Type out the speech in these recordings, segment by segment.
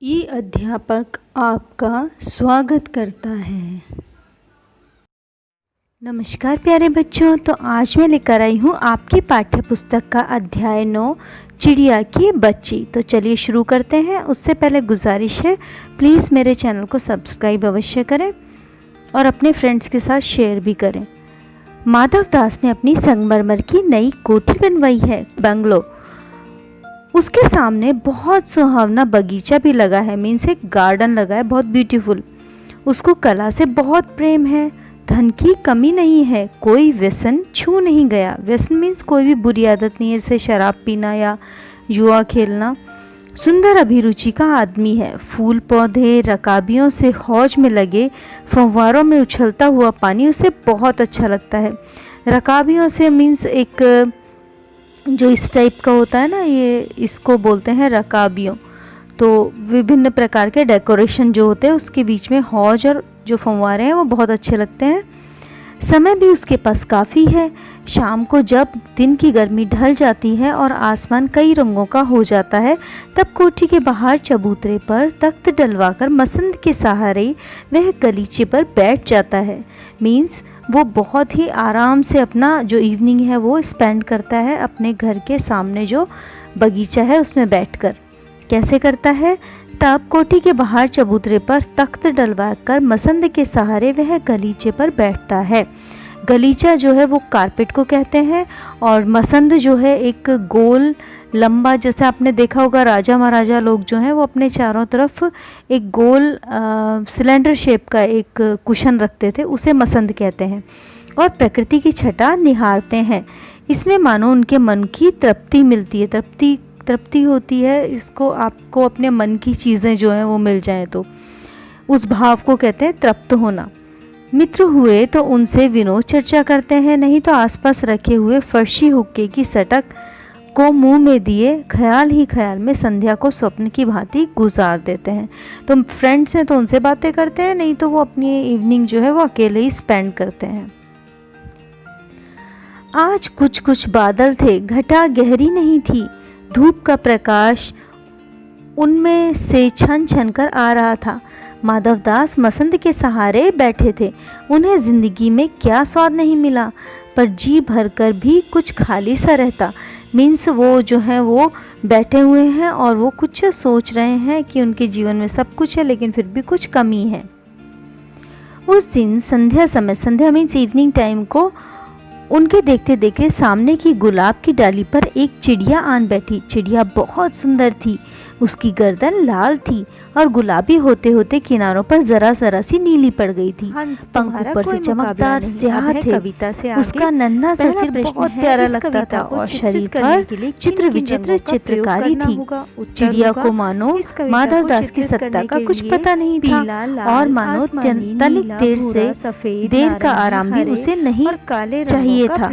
ई अध्यापक आपका स्वागत करता है। नमस्कार प्यारे बच्चों, तो आज मैं लेकर आई हूँ आपकी पाठ्य पुस्तक का अध्याय 9 चिड़िया की बच्ची। तो चलिए शुरू करते हैं। उससे पहले गुजारिश है, प्लीज़ मेरे चैनल को सब्सक्राइब अवश्य करें और अपने फ्रेंड्स के साथ शेयर भी करें। माधव दास ने अपनी संगमरमर की नई कोठी बनवाई है, बंगलो। उसके सामने बहुत सुहावना बगीचा भी लगा है, मीन्स एक गार्डन लगा है, बहुत ब्यूटीफुल। उसको कला से बहुत प्रेम है, धन की कमी नहीं है, कोई व्यसन छू नहीं गया। व्यसन मीन्स कोई भी बुरी आदत नहीं है, जैसे शराब पीना या जुआ खेलना। सुंदर अभिरुचि का आदमी है। फूल पौधे, रकाबियों से हौज में लगे फव्वारों में उछलता हुआ पानी उसे बहुत अच्छा लगता है। रकाबियों से मीन्स एक जो इस टाइप का होता है ना, ये इसको बोलते हैं रकाबियों। तो विभिन्न प्रकार के डेकोरेशन जो होते हैं उसके बीच में हौज और जो फव्वारे हैं वो बहुत अच्छे लगते हैं। समय भी उसके पास काफ़ी है। शाम को जब दिन की गर्मी ढल जाती है और आसमान कई रंगों का हो जाता है, तब कोठी के बाहर चबूतरे पर तख्त डलवाकर मसंद के सहारे वह गलीचे पर बैठ जाता है। मीन्स वो बहुत ही आराम से अपना जो इवनिंग है वो स्पेंड करता है अपने घर के सामने जो बगीचा है उसमें बैठकर। कैसे करता है? तब कोठी के बाहर चबूतरे पर तख्त डलवाकर मसंद के सहारे वह गलीचे पर बैठता है। गलीचा जो है वो कारपेट को कहते हैं और मसंद जो है एक गोल लंबा, जैसे आपने देखा होगा राजा महाराजा लोग जो हैं वो अपने चारों तरफ एक गोल सिलेंडर शेप का एक कुशन रखते थे, उसे मसंद कहते हैं। और प्रकृति की छटा निहारते हैं। इसमें मानो उनके मन की तृप्ति मिलती है, तृप्ति होती है। इसको आपको अपने मन की चीज़ें जो हैं वो मिल जाएं तो उस भाव को कहते हैं तृप्त होना। मित्र हुए तो उनसे विनोद चर्चा करते हैं, नहीं तो आसपास रखे हुए फर्शी हुक्के की सटक को मुंह में दिए ख्याल ही ख्याल में संध्या को स्वप्न की भांति गुजार देते हैं। तो फ्रेंड्स हैं तो उनसे बातें करते हैं, नहीं तो वो अपनी इवनिंग जो है वो अकेले ही स्पेंड करते हैं। आज कुछ कुछ बादल थे, घटा गहरी नहीं थी। धूप का प्रकाश उनमें से छन छन कर आ रहा था। माधवदास मसंद के सहारे बैठे थे। उन्हें जिंदगी में क्या स्वाद नहीं मिला, पर जी भर कर भी कुछ खाली सा रहता। मीन्स वो जो है वो बैठे हुए हैं और वो कुछ सोच रहे हैं कि उनके जीवन में सब कुछ है लेकिन फिर भी कुछ कमी है। उस दिन संध्या समय, संध्या मीन्स इवनिंग टाइम को, उनके देखते देखते सामने की गुलाब की डाली पर एक चिड़िया आन बैठी। चिड़िया बहुत सुंदर थी। उसकी गर्दन लाल थी और गुलाबी होते होते किनारों पर जरा जरा सी नीली पड़ गई थी। पंख ऊपर से चमकदार स्याह थे। उसका नन्हा सा सिर बहुत प्यारा लगता था और शरीर पर चित्र विचित्र चित्रकारी थी। चिड़िया को मानो माधवदास की सत्ता का कुछ पता नहीं था और मानो तनिक देर का आराम भी उसे नहीं चाहिए था।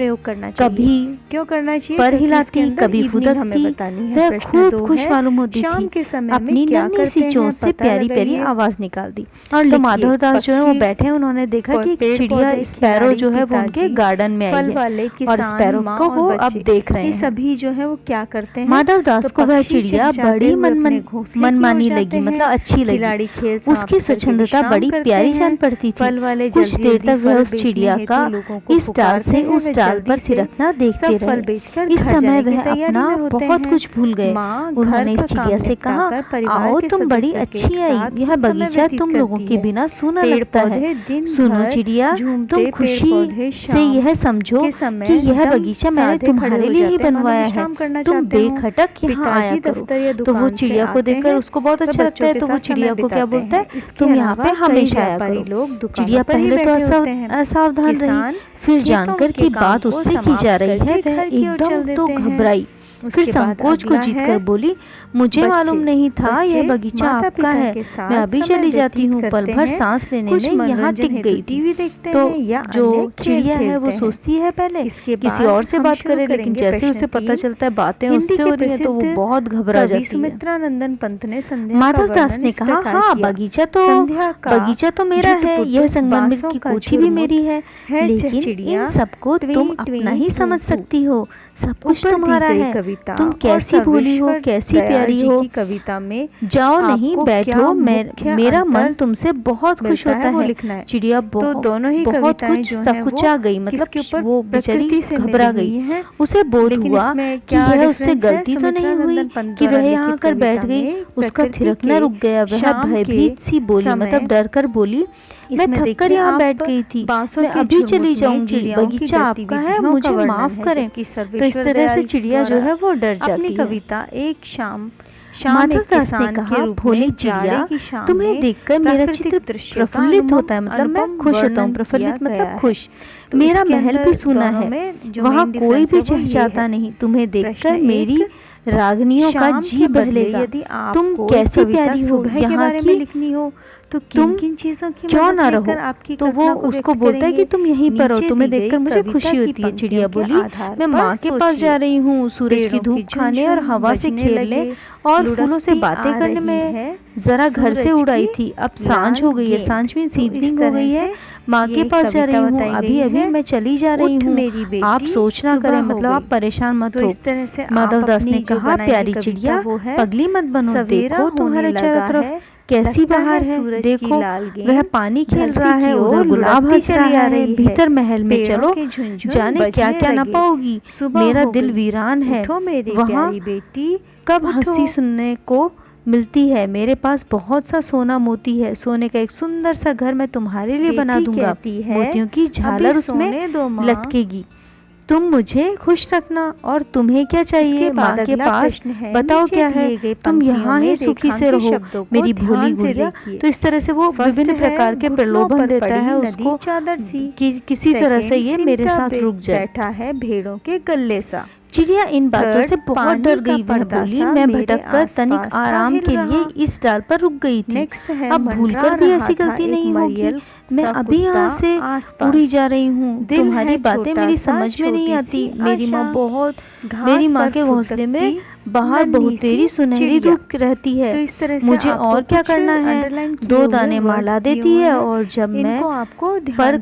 कभी क्यों करना चाहिए, पर हिलाती, कभी फुदकती, वह खूब खुश मालूम होती थी। अपनी नन्ही सी चोंच से प्यारी प्यारी आवाज निकाल दी। और तो माधवदास जो है वो बैठे, उन्होंने देखा कि चिड़िया स्पैरो जो है वो उनके गार्डन में आई है और स्पैरो को वो अब देख रहे हैं। सभी जो है वो क्या करते हैं, माधवदास को वह चिड़िया बड़ी मनमानी लगी, मतलब अच्छी लगी। उसकी स्वच्छंदता बड़ी प्यारी जान पड़ती थी। कुछ देर तक वह उस चिड़िया का इस डाल से उस डाल पर थिरकना देखते रहे। इस समय वह अपना बहुत कुछ भूल गए। उन्होंने इस चिड़िया से कहा, आओ तुम बड़ी अच्छी आई, यह बगीचा तुम लोगों के बिना सूना लगता है। सुनो चिड़िया, तुम खुशी से यह समझो कि यह बगीचा मैंने तुम्हारे लिए ही बनवाया है। तुम बेखटक यहाँ आया करो। तो वो चिड़िया को देखकर उसको बहुत अच्छा लगता है, तो वो चिड़िया को क्या बोलता है, तुम यहाँ पे हमेशा आया करो। चिड़िया पहले तो असावधान रही, फिर जानकर कि बात उससे की जा रही है वह एकदम तो घबराई। फिर संकोच को जीतकर बोली, मुझे मालूम नहीं था यह बगीचा आपका है। मैं अभी चली जाती हूँ। पल भर सांस लेने में यहाँ टिक गई थी। तो जो चिड़िया है वो सोचती है पहले किसी और से बात करे, लेकिन जैसे उसे पता चलता है बातें उससे हो रही है तो वो बहुत घबरा जाती है। सुमित्रानंदन पंत ने माधवदास ने कहा, हाँ बगीचा तो मेरा है, यह संगमरमर की कोठी भी मेरी है, लेकिन इन सबको तुम अपना ही समझ सकती हो, सब कुछ तुम्हारा है। कविता तुम कैसी भोली हो, कैसी प्यारी हो, कविता में जाओ नहीं बैठो, मेरा मन तुमसे बहुत खुश होता है। लिखना है। चिड़िया तो दोनों ही बहुत कुछ सकुचा गई, मतलब वो बेचारी घबरा गई। उसे बोध हुआ कि यह उससे गलती तो नहीं हुई कि वह यहाँ आकर बैठ गई। उसका थिरकना रुक गया। वह भयभीत सी बोली, मतलब डर कर बोली, मैं थक कर यहाँ बैठ गई थी, मैं अभी चली जाऊंगी, बगीचा आपका है, मुझे माफ करें। तो इस तरह से चिड़िया जो है वो डर जाती है। कविता एक शाम माधव दास ने कहा, भोली चिड़िया, तुम्हें देखकर मेरा चित्र प्रफुल्लित होता है, मतलब मैं खुश होता हूँ। प्रफुल्लित मतलब खुश। मेरा महल भी सुना है, वहाँ कोई भी चहचहाता नहीं। तुम्हें देखकर मेरी रागनियों का जी बहलेगा। तुम कैसी प्यारी हो, यहाँ की लिखनी हो तो तुम किन चीजों की क्यों ना रहो। आपकी तो वो उसको बोलता है कि तुम यहीं पर हो, तुम्हें देखकर मुझे खुशी होती है। चिड़िया बोली, मैं माँ के पास जा रही हूँ, सूरज की धूप खाने और हवा से खेलने और फूलों से बातें करने में जरा घर से उड़ाई थी। अब सांझ हो गई है, सांझ में इवनिंग हो गई है, माँ के पास जा रही हूँ, अभी अभी मैं चली जा रही हूँ। आप सोच ना करें, मतलब आप परेशान मत हो। माधव दास ने कहा, प्यारी चिड़िया, पगली मत बनो, देखो तुम्हारे चारों तरफ कैसी बहार है, देखो वह पानी खेल रहा है, उधर गुलाब हंस रहा है, भीतर महल में चलो, जाने क्या क्या ना पाओगी। मेरा दिल वीरान है, वहाँ कब हंसी सुनने को मिलती है। मेरे पास बहुत सा सोना मोती है, सोने का एक सुंदर सा घर मैं तुम्हारे लिए बना दूंगा, मोतियों की झालर उसमें लटकेगी। तुम मुझे खुश रखना, और तुम्हें क्या चाहिए माँ के पास, बताओ क्या है, तुम यहाँ ही सुखी से रहो मेरी भोली गुड़िया। तो इस तरह से वो विभिन्न प्रकार के प्रलोभन देता है उसको कि किसी तरह से ये मेरे साथ रुक जाए। बैठा है भेड़ों के गले सा। चिड़िया इन बातों से बहुत डर गई। वह बोली, मैं भटककर तनिक आराम के लिए इस डाल पर रुक गई थी, अब भूलकर भी ऐसी गलती नहीं होगी। मैं अभी यहाँ से उड़ी जा रही हूँ, तुम्हारी बातें मेरी समझ में नहीं आती। मेरी माँ के घोंसले में बाहर बहुत तेरी सुनहरी धूप रहती है, मुझे और क्या करना है। 2 दाने माला देती है, और जब मैं पर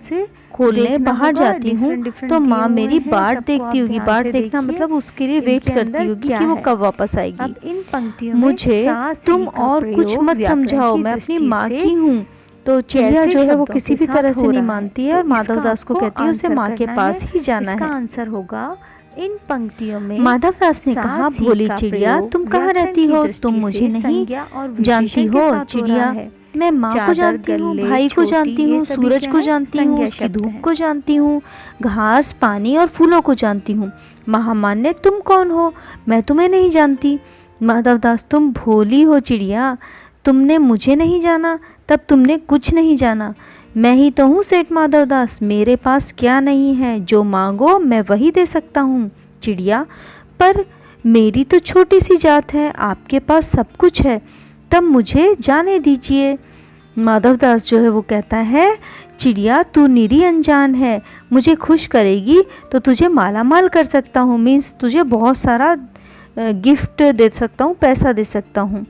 खोलने बाहर जाती हूँ तो माँ मेरी बाट देखती होगी। बाट देखना मतलब उसके लिए वेट करती होगी कि वो कब वापस आएगी। इन पंक्तियों मुझे तुम और कुछ मत समझाओ, मैं अपनी माँ की हूँ। तो चिड़िया जो है वो किसी भी तरह से नहीं मानती है, और माधव दास को कहती है उसे माँ के पास ही जाना है। आंसर होगा इन पंक्तियों में। माधव दास ने कहा, भोली चिड़िया, तुम कहाँ रहती हो, तुम मुझे नहीं जानती हो। चिड़िया, मैं माँ को जानती हूँ, भाई को जानती हूँ, सूरज को जानती हूँ, उसकी धूप को जानती हूँ, घास, पानी और फूलों को जानती हूँ। महामान्य, तुम कौन हो, मैं तुम्हें नहीं जानती। माधव दास, तुम भोली हो चिड़िया, तुमने मुझे नहीं जाना, तब तुमने कुछ नहीं जाना। मैं ही तो हूँ सेठ माधव दास, मेरे पास क्या नहीं है, जो मांगो मैं वही दे सकता हूँ। चिड़िया, पर मेरी तो छोटी सी जात है, आपके पास सब कुछ है, तब मुझे जाने दीजिए। माधव दास जो है वो कहता है, चिड़िया, तू निरी अनजान है, मुझे खुश करेगी तो तुझे माला माल कर सकता हूँ, मीन्स तुझे बहुत सारा गिफ्ट दे सकता हूँ, पैसा दे सकता हूँ।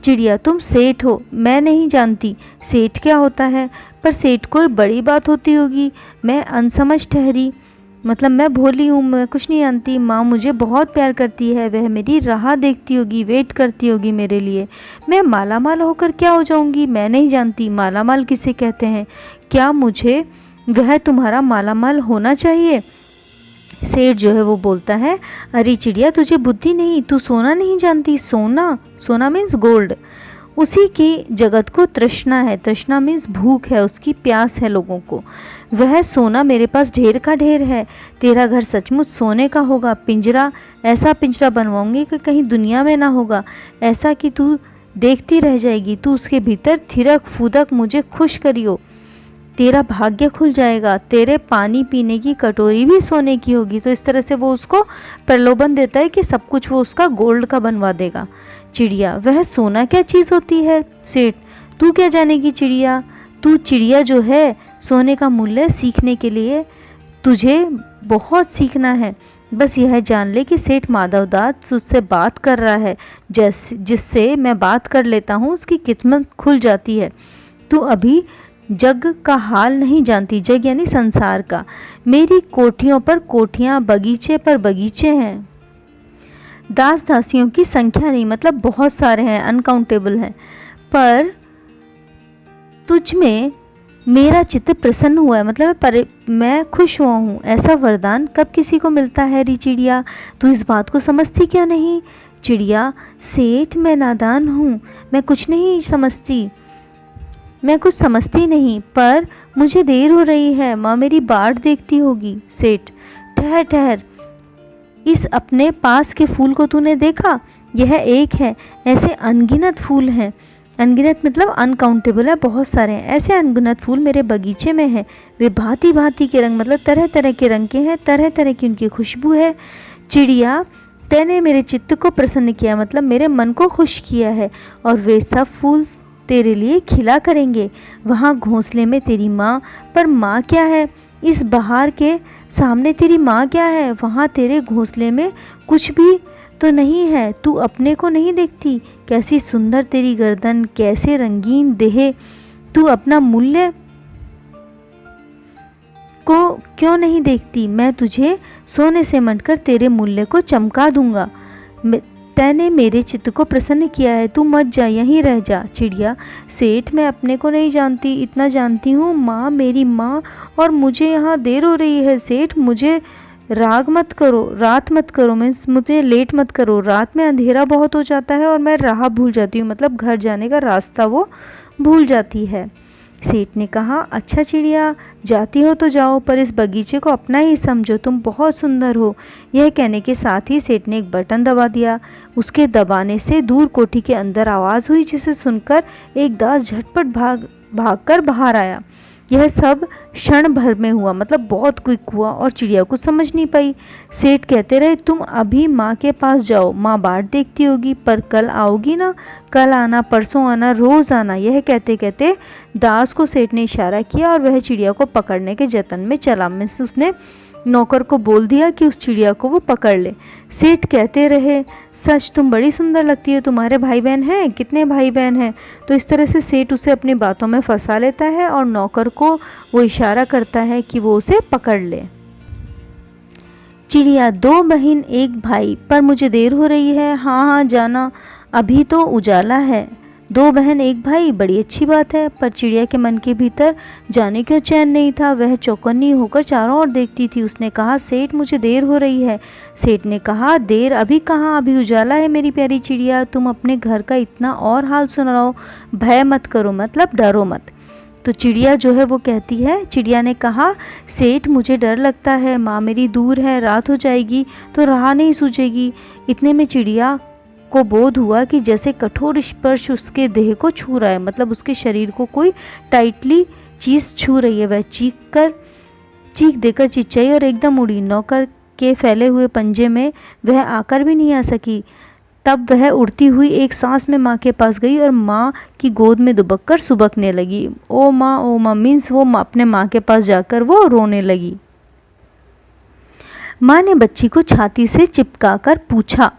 चिड़िया, तुम सेठ हो, मैं नहीं जानती सेठ क्या होता है, पर सेठ कोई बड़ी बात होती होगी। मैं अनसमझ ठहरी, मतलब मैं भोली हूँ, मैं कुछ नहीं जानती। माँ मुझे बहुत प्यार करती है, वह मेरी राह देखती होगी, वेट करती होगी मेरे लिए। मैं माला माल होकर क्या हो जाऊँगी, मैं नहीं जानती माला माल किसे कहते हैं, क्या मुझे वह तुम्हारा माला माल होना चाहिए। सेठ जो है वो बोलता है, अरे चिड़िया, तुझे बुद्धि नहीं, तू सोना नहीं जानती। सोना मीन्स गोल्ड, उसी की जगत को तृष्णा है। तृष्णा मीन्स भूख है, उसकी प्यास है लोगों को। वह सोना मेरे पास ढेर का ढेर है। तेरा घर सचमुच सोने का होगा। पिंजरा, ऐसा पिंजरा बनवाऊंगी कि कहीं दुनिया में ना होगा, ऐसा कि तू देखती रह जाएगी। तू उसके भीतर थिरक फूदक मुझे खुश करियो, तेरा भाग्य खुल जाएगा। तेरे पानी पीने की कटोरी भी सोने की होगी। तो इस तरह से वो उसको प्रलोभन देता है कि सब कुछ वो उसका गोल्ड का बनवा देगा। चिड़िया, वह सोना क्या चीज़ होती है। सेठ, तू क्या जानेगी चिड़िया, तू चिड़िया जो है, सोने का मूल्य सीखने के लिए तुझे बहुत सीखना है। बस यह जान ले कि सेठ माधव दास तुझसे बात कर रहा है, जिससे मैं बात कर लेता हूँ उसकी किस्मत खुल जाती है। तू अभी जग का हाल नहीं जानती, जग यानी संसार का। मेरी कोठियों पर कोठियाँ, बगीचे पर बगीचे हैं। दास दासियों की संख्या नहीं, मतलब बहुत सारे हैं, अनकाउंटेबल हैं, पर तुझ में मेरा चित्त प्रसन्न हुआ है, मतलब मैं खुश हुआ हूँ। ऐसा वरदान कब किसी को मिलता है री चिड़िया, तू इस बात को समझती क्यों नहीं? चिड़िया, सेठ मैं नादान हूँ, मैं कुछ नहीं समझती, मैं कुछ समझती नहीं, पर मुझे देर हो रही है, माँ मेरी बाट देखती होगी। सेठ, ठहर ठहर, इस अपने पास के फूल को तूने देखा? यह एक है, ऐसे अनगिनत फूल हैं, अनगिनत मतलब अनकाउंटेबल है, बहुत सारे हैं। ऐसे अनगिनत फूल मेरे बगीचे में हैं, वे भांति भांति के रंग, मतलब तरह तरह के रंग के हैं, तरह तरह की उनकी खुशबू है। चिड़िया, तैने मेरे चित्त को प्रसन्न किया, मतलब मेरे मन को खुश किया है, और वे सब फूल तेरे लिए खिला करेंगे। वहाँ घोंसले में तेरी माँ, पर माँ क्या है? इस बहार के सामने तेरी माँ क्या है? वहाँ तेरे घोंसले में कुछ भी तो नहीं है, तू अपने को नहीं देखती? कैसी सुंदर तेरी गर्दन, कैसे रंगीन देह, तू अपना मूल्य को क्यों नहीं देखती? मैं तुझे सोने से मंडकर तेरे मूल्य को चमका दूंगा। तैने मेरे चित्त को प्रसन्न किया है, तू मत जा, यहीं रह जा। चिड़िया, सेठ मैं अपने को नहीं जानती, इतना जानती हूँ, माँ मेरी माँ, और मुझे यहाँ देर हो रही है। सेठ मुझे रात मत करो, मीन्स मुझे लेट मत करो, रात में अंधेरा बहुत हो जाता है और मैं राह भूल जाती हूँ, मतलब घर जाने का रास्ता वो भूल जाती है। सेठ ने कहा, अच्छा चिड़िया, जाती हो तो जाओ, पर इस बगीचे को अपना ही समझो, तुम बहुत सुंदर हो। यह कहने के साथ ही सेठ ने एक बटन दबा दिया। उसके दबाने से दूर कोठी के अंदर आवाज़ हुई, जिसे सुनकर एक दास झटपट भागकर बाहर आया। यह सब क्षण भर में हुआ, मतलब बहुत क्विक हुआ, और चिड़िया को समझ नहीं पाई। सेठ कहते रहे, तुम अभी माँ के पास जाओ, माँ बाट देखती होगी, पर कल आओगी ना? कल आना, परसों आना, रोज़ आना। यह कहते कहते दास को सेठ ने इशारा किया और वह चिड़िया को पकड़ने के जतन में चला। मीन्स उसने नौकर को बोल दिया कि उस चिड़िया को वो पकड़ ले। सेठ कहते रहे, सच तुम बड़ी सुंदर लगती हो, तुम्हारे भाई बहन हैं? कितने भाई बहन हैं? तो इस तरह से सेठ उसे अपनी बातों में फंसा लेता है और नौकर को वो इशारा करता है कि वो उसे पकड़ ले। चिड़िया, 2 बहन 1 भाई, पर मुझे देर हो रही है। हाँ हाँ जाना, अभी तो उजाला है। 2 बहन 1 भाई, बड़ी अच्छी बात है, पर चिड़िया के मन के भीतर जाने क्यों चैन नहीं था। वह चौकन्नी होकर चारों ओर देखती थी। उसने कहा, सेठ मुझे देर हो रही है। सेठ ने कहा, देर अभी कहाँ, अभी उजाला है मेरी प्यारी चिड़िया, तुम अपने घर का इतना और हाल सुनाओ, भय मत करो, मतलब डरो मत। तो चिड़िया जो है वो कहती है, चिड़िया ने कहा, सेठ मुझे डर लगता है, माँ मेरी दूर है, रात हो जाएगी तो राह नहीं सूझेगी। इतने में चिड़िया को बोध हुआ कि जैसे कठोर स्पर्श उसके देह को छू रहा है, मतलब उसके शरीर को कोई टाइटली चीज़ छू रही है। वह चीख देकर चिल्लाई और एकदम उड़ी। नौकर के फैले हुए पंजे में वह आकर भी नहीं आ सकी। तब वह उड़ती हुई एक सांस में माँ के पास गई और माँ की गोद में दुबक कर सुबकने लगी। ओ माँ, मीन्स वो अपने माँ के पास जाकर वो रोने लगी। माँ ने बच्ची को छाती से चिपका कर पूछा,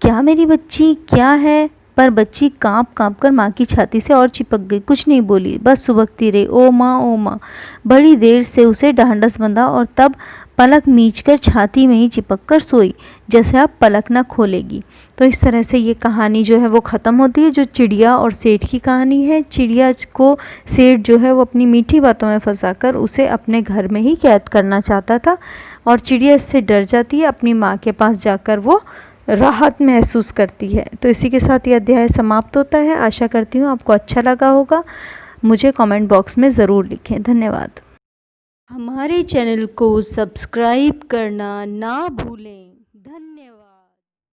क्या मेरी बच्ची, क्या है? पर बच्ची कांप कर माँ की छाती से और चिपक गई, कुछ नहीं बोली, बस सुबकती रही, ओ माँ। बड़ी देर से उसे ढांढस बंधा और तब पलक मींचकर छाती में ही चिपक कर सोई, जैसे अब पलक न खोलेगी। तो इस तरह से ये कहानी जो है वो ख़त्म होती है, जो चिड़िया और सेठ की कहानी है। चिड़िया को सेठ जो है वो अपनी मीठी बातों में फंसाकर उसे अपने घर में ही कैद करना चाहता था, और चिड़िया इससे डर जाती है, अपनी माँ के पास जाकर वो राहत महसूस करती है। तो इसी के साथ ये अध्याय समाप्त होता है। आशा करती हूँ आपको अच्छा लगा होगा। मुझे कमेंट बॉक्स में ज़रूर लिखें। धन्यवाद। हमारे चैनल को सब्सक्राइब करना ना भूलें। धन्यवाद।